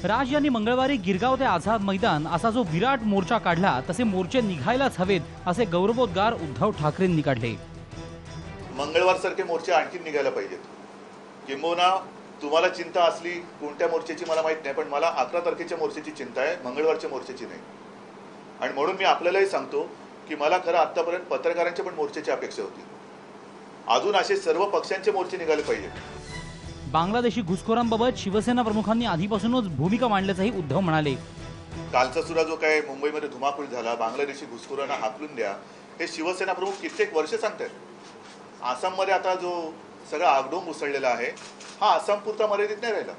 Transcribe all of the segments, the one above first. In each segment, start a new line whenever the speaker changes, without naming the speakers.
राज यांनी मंगळवारी गिरगाव ते आझाद मैदान असा जो विराट मोर्चा काढला तसे मोर्चे निघायलाच हवेत असे गौरवोद्गार उद्धव ठाकरेंनी काढले।
मंगळवारसारखे मोर्चे आणखी निघायला पाहिजेत। किंबहुना तुम्हाला चिंता असली कोणत्या मोर्चाची मला माहित नाही, पण मला 11 तारखेच्या मोर्चाची चिंता आहे, मंगळवारच्या मोर्चाची नाही। आणि म्हणून मी आपल्यालाही सांगतो की मला खरं आतापर्यंत पत्रकारांच्या पण मोर्चाची अपेक्षा होती। अजून असे सर्व पक्षांचे मोर्चे निघाले पाहिजेत।
बांगलादेशी घुसखोरांबाबत शिवसेना प्रमुखांनी आधीपासूनच भूमिका मांडल्याचंही उद्धव म्हणाले।
कालचा सुद्धा जो काय मुंबईमध्ये धुमाकूळ झाला, बांगलादेशी घुसखोरांना हाकलून द्या, हे शिवसेना प्रमुख कित्येक वर्ष सांगतात। आसाममध्ये आता जो सगळा आगडोंब उसळलेला आहे हा आसाम पुरता मर्यादित नाही राहिला,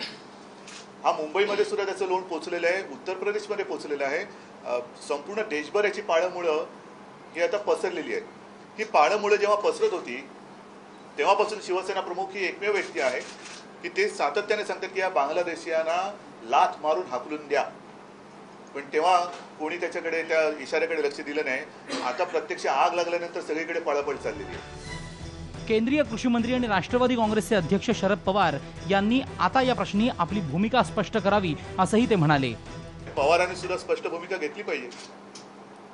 हा मुंबईमध्ये सुद्धा त्याचं लोण पोचलेलं आहे, उत्तर प्रदेशमध्ये पोचलेलं आहे। संपूर्ण देशभर याची पाळंमुळं ही आता पसरलेली आहेत। ही पाळंमुळं जेव्हा पसरत होती तेव्हापासून शिवसेना प्रमुख ही एकमेव व्यक्ती आहे की ते सातत्याने सांगतात की या बांगलादेशीयांना लाथ मारून हाकलून द्या, पण तेव्हा कोणी त्याच्याकडे त्या इशाऱ्याकडे लक्ष दिलं नाही। आता प्रत्यक्ष आग लागल्यानंतर सगळीकडे पळापळ चाललेली आहे।
केंद्रीय कृषी मंत्री आणि राष्ट्रवादी काँग्रेसचे अध्यक्ष शरद पवार यांनी आता या प्रश्नी आपली भूमिका स्पष्ट करावी असंही ते म्हणाले।
पवारांनी सुद्धा स्पष्ट भूमिका घेतली पाहिजे।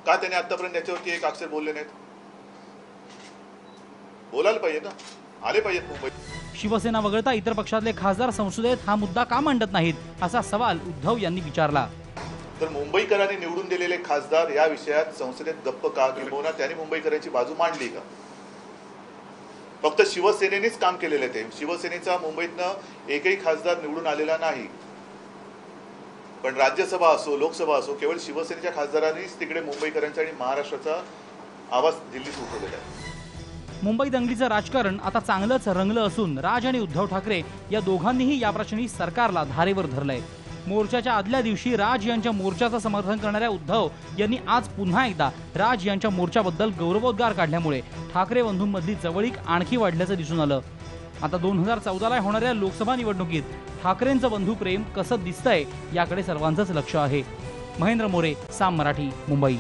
का त्याने आतापर्यंत याच्यावरती एक अक्षर बोलले नाहीत? बोलायला पाहिजे ना, आले पाहिजेत मुंबईत।
शिवसेना वगळता इतर पक्षातले खासदार संसदेत हा मुद्दा का मांडत नाहीत असा सवाल उद्धव यांनी विचारला।
तर मुंबईकरांनी निवडून दिलेले खासदार या विषयात संसदेत गप्प का, किंबहुना त्यांनी मुंबईकरांची बाजू मांडली का? फक्त शिवसेनेनेच काम केलेले ते, शिवसेनेचा मुंबईतनं एकही खासदार निवडून आलेला नाही। पण राज्यसभा असो लोकसभा असो केवळ शिवसेनेच्या खासदारांनीच तिकडे मुंबईकरांचा आणि महाराष्ट्राचा आवाज दिल्लीत उठवलेला आहे।
मुंबई दंगलीचं राजकारण आता चांगलंच रंगलं असून राज आणि उद्धव ठाकरे या दोघांनीही या प्रश्नी सरकारला धारेवर धरलंय। मोर्चाच्या आदल्या दिवशी राज यांच्या मोर्चाचं समर्थन करणाऱ्या उद्धव यांनी आज पुन्हा एकदा राज यांच्या मोर्चाबद्दल गौरवोद्गार काढल्यामुळे ठाकरे बंधूंमधली जवळीक आणखी वाढल्याचं दिसून आलं। आता 2014ला होणाऱ्या लोकसभा निवडणुकीत ठाकरेंचं बंधू प्रेम कसं दिसतंय याकडे सर्वांचंच लक्ष आहे। महेंद्र मोरे, साम मराठी, मुंबई।